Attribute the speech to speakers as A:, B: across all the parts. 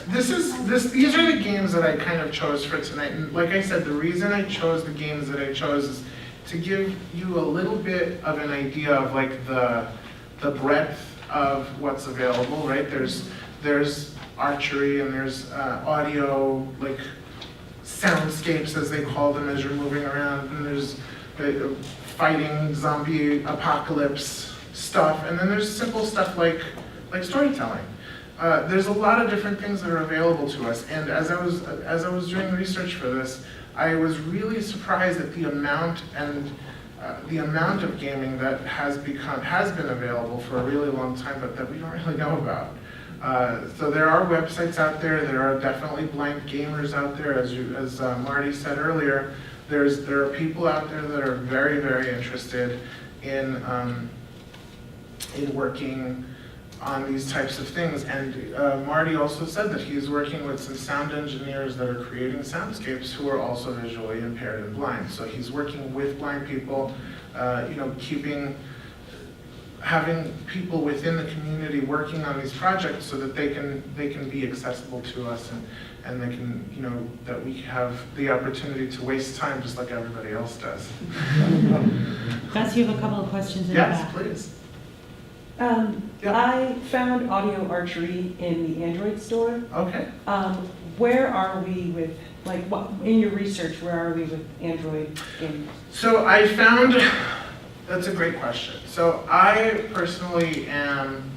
A: These are the games that I kind of chose for tonight. And like I said, the reason I chose the games that I chose is to give you a little bit of an idea of like the breadth of what's available, right? There's archery and there's audio, like soundscapes as they call them as you're moving around, and there's fighting zombie apocalypse stuff, and then there's simple stuff like storytelling. There's a lot of different things that are available to us, and as I was doing research for this, I was really surprised at the amount of gaming that has been available for a really long time, but that we don't really know about. So there are websites out there. There are definitely blind gamers out there, as Marty said earlier. There are people out there that are very, very interested in working on these types of things. And Marty also said that he's working with some sound engineers that are creating soundscapes who are also visually impaired and blind. So he's working with blind people, having people within the community working on these projects so that they can be accessible to us, and they can, that we have the opportunity to waste time just like everybody else does.
B: Gus, you have a couple of questions in the back.
A: Yes, please.
C: I found audio archery in the Android store.
A: Okay.
C: Where are we with, in your research, where are we with Android games?
A: So that's a great question. So I personally am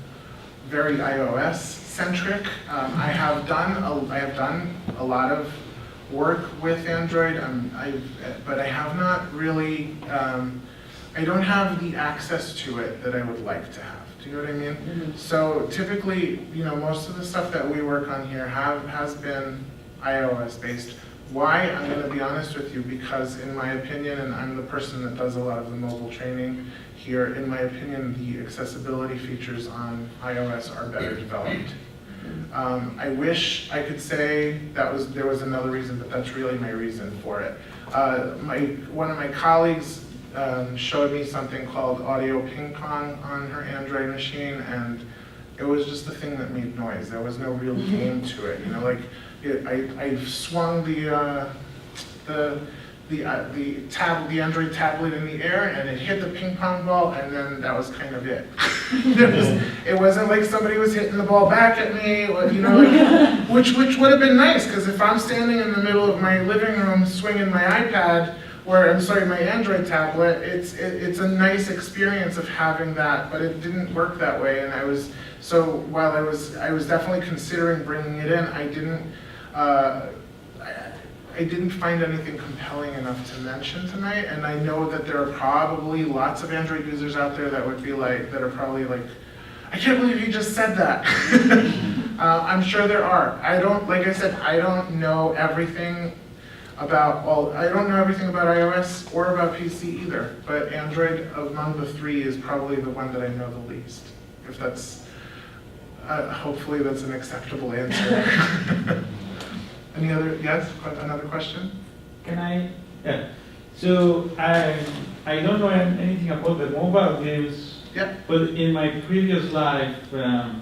A: very iOS centric. I have done a lot of work with Android, but I have not really. I don't have the access to it that I would like to have. Do you know what I mean? Mm-hmm. So typically, most of the stuff that we work on here has been iOS based. Why? I'm going to be honest with you, because in my opinion, and I'm the person that does a lot of the mobile training here, in my opinion, the accessibility features on iOS are better developed. I wish I could say there was another reason, but that's really my reason for it. One of my colleagues showed me something called Audio Ping Pong on her Android machine, and it was just a thing that made noise. There was no real game to it. I swung the Android tablet in the air, and it hit the ping pong ball, and then that was kind of it. It wasn't like somebody was hitting the ball back at me, which would have been nice, because if I'm standing in the middle of my living room swinging my iPad, my Android tablet, it's a nice experience of having that, but it didn't work that way, and while I was definitely considering bringing it in, I didn't find anything compelling enough to mention tonight, and I know that there are probably lots of Android users out there that are probably like, I can't believe you just said that. I'm sure there are. Like I said, I don't know everything about iOS or about PC either, but Android among the three is probably the one that I know the least. If that's, hopefully that's an acceptable answer. Another question?
D: Can I? Yeah. So I don't know anything about the mobile games.
A: Yeah.
D: But in my previous life, not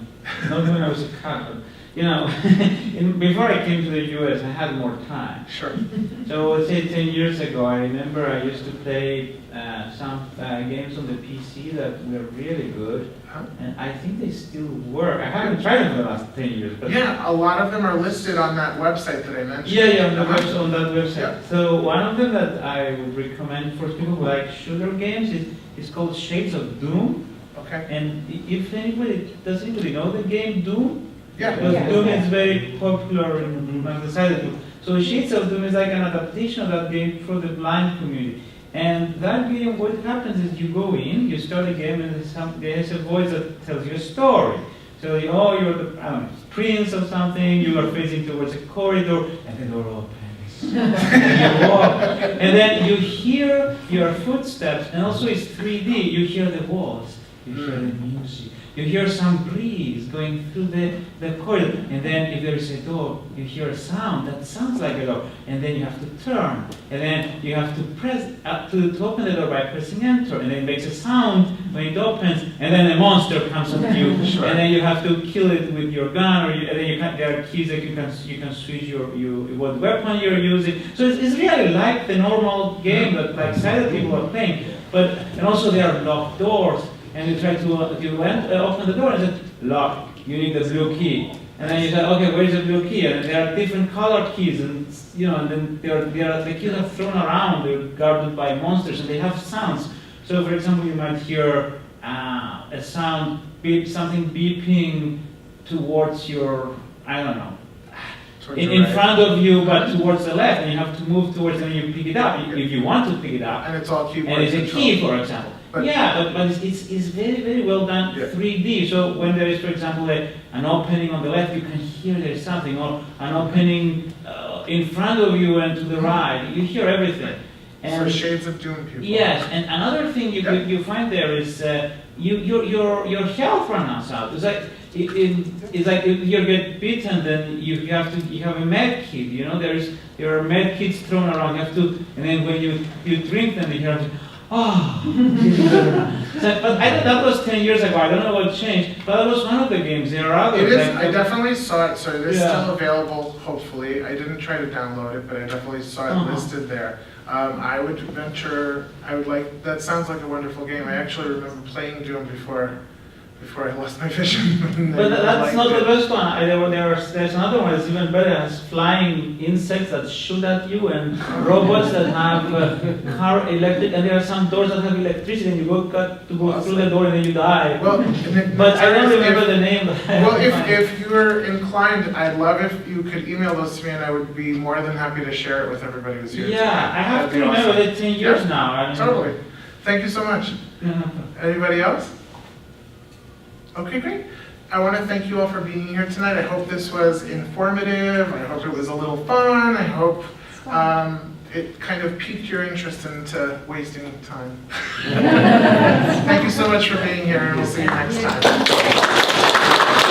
D: when I was a kid, before I came to the US, I had more time.
A: Sure.
D: So let's say 10 years ago, I remember I used to play some games on the PC that were really good, and I think they still work. I haven't tried them for the last 10 years. But
A: yeah, a lot of them are listed on that website that I mentioned.
D: Yeah, on that website.
A: Yeah.
D: So one of them that I would recommend for people who like shooter games is called Shades of Doom.
A: Okay.
D: And if anybody doesn't really know the game Doom,
A: yeah.
D: Because Doom is very popular on the side of Doom. So Shades of Doom is like an adaptation of that game for the blind community. And that game, what happens is you go in, you start a game, and there's a voice that tells you a story. So you're the prince of something, you are facing towards a corridor, and the door opens. And you walk, and then you hear your footsteps, and also it's 3D, you hear the walls, you hear the music. You hear some breeze going through the corridor, and then if there is a door, you hear a sound that sounds like a door, and then you have to turn, and then you have to press to open the door by pressing enter, and then it makes a sound when it opens, and then a monster comes at you,
A: Sure.
D: and then you have to kill it with your gun, and then there are keys that you can switch what weapon you're using. So it's really like the normal game that like sighted people are playing. But and also there are locked doors, and you try to open the door and it's locked. You need the blue key. And then you say, okay, where's the blue key? And there are different colored keys, and and then the keys are thrown around. They're guarded by monsters, and they have sounds. So, for example, you might hear a sound, something beeping towards your, I don't know, in front of you, but towards the left, and you have to move towards it, and you pick it up if you want to pick it up.
A: And it's all keyboard
D: And it's a
A: control.
D: key, for example. But it's very, very well done 3D. So when there is, for example, an opening on the left, you can hear there's something, or an opening in front of you and to the right. You hear everything.
A: So shades of doom, people.
D: Yes, and another thing you find there is your health runs out. It's like it's like if you get bitten, then you have a med kit. There are med kits thrown around. You have to, and then when you drink them, you hear. Oh, but that was 10 years ago. I don't know what changed, but that was one of the games. There are others.
A: It is. I definitely saw it. So it is
D: Yeah.
A: still available. Hopefully, I didn't try to download it, but I definitely saw it listed there. I would venture. I would like. That sounds like a wonderful game. I actually remember playing Doom before I lost my vision.
D: But that's not the best one. There's another one that's even better. It has flying insects that shoot at you, and robots that have car electric, and there are some doors that have electricity, and you go through the door and then you die.
A: Well,
D: but I don't remember the name.
A: Well, if you were inclined, I'd love if you could email those to me, and I would be more than happy to share it with everybody who's here.
D: Yeah, I have to remember that 10 years now. I mean,
A: Totally. Thank you so much. Anybody else? Okay, great. I want to thank you all for being here tonight. I hope this was informative. I hope it was a little fun. I hope it kind of piqued your interest into wasting time. Thank you so much for being here, and we'll see you next time.